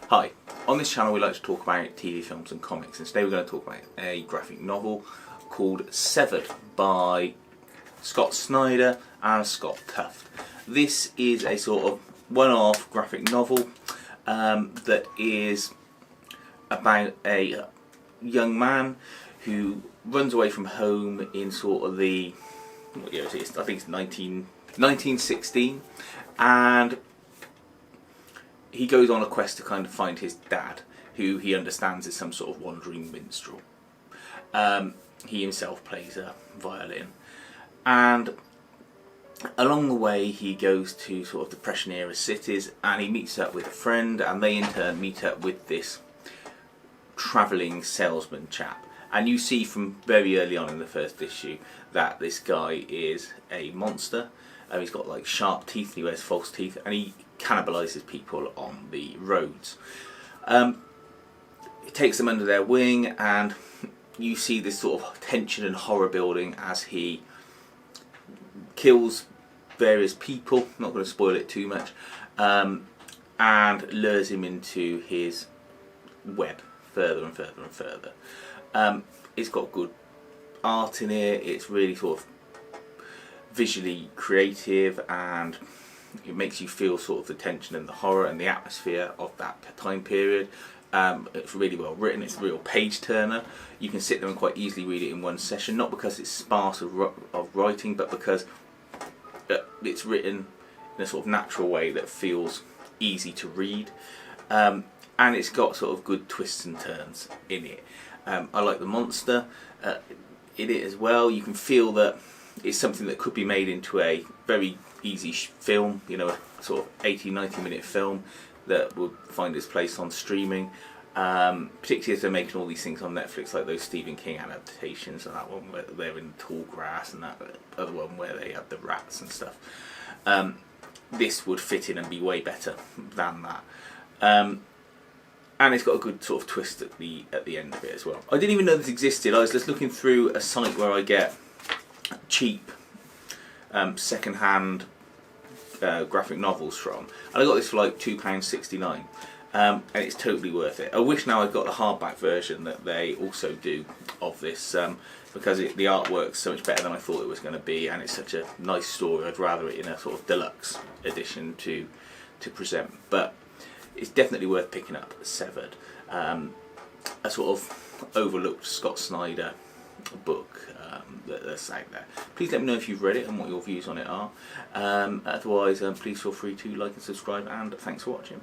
Hi, on this channel we like to talk about TV, films and comics, and today we're going to talk about a graphic novel called Severed by Scott Snyder and Scott Tuft. This is a sort of one-off graphic novel that is about a young man who runs away from home in sort of the, what year is it? I think it's 1916, and he goes on a quest to kind of find his dad, who he understands is some sort of wandering minstrel. He himself plays a violin, and along the way he goes to sort of Depression era cities, and he meets up with a friend, and they in turn meet up with this travelling salesman chap. And you see from very early on in the first issue that this guy is a monster. He's got like sharp teeth, he wears false teeth, and he cannibalises people on the roads. He takes them under their wing, and you see this sort of tension and horror building as he kills various people, not going to spoil it too much, and lures him into his web further and further and further. It's got good art in it, it's really sort of visually creative, and it makes you feel sort of the tension and the horror and the atmosphere of that time period. It's really well written, it's a real page turner. You can sit there and quite easily read it in one session, not because it's sparse of writing, but because it's written in a sort of natural way that feels easy to read. And it's got sort of good twists and turns in it. I like the monster in it as well. You can feel that it's something that could be made into a very easy film, you know, a sort of 80-90 minute film that would find its place on streaming, particularly as they're making all these things on Netflix, like those Stephen King adaptations, and that one where they're in tall grass, and that other one where they have the rats and stuff. This would fit in and be way better than that. And it's got a good sort of twist at the end of it as well. I didn't even know this existed. I was just looking through a site where I get cheap second-hand graphic novels from, and I got this for like £2.69, and it's totally worth it. I wish now I'd got the hardback version that they also do of this, because the artwork's so much better than I thought it was going to be, and it's such a nice story. I'd rather it in a sort of deluxe edition to present, but it's definitely worth picking up. Severed, a sort of overlooked Scott Snyder book that's out there. Please let me know if you've read it and what your views on it are. Otherwise, please feel free to like and subscribe, and thanks for watching.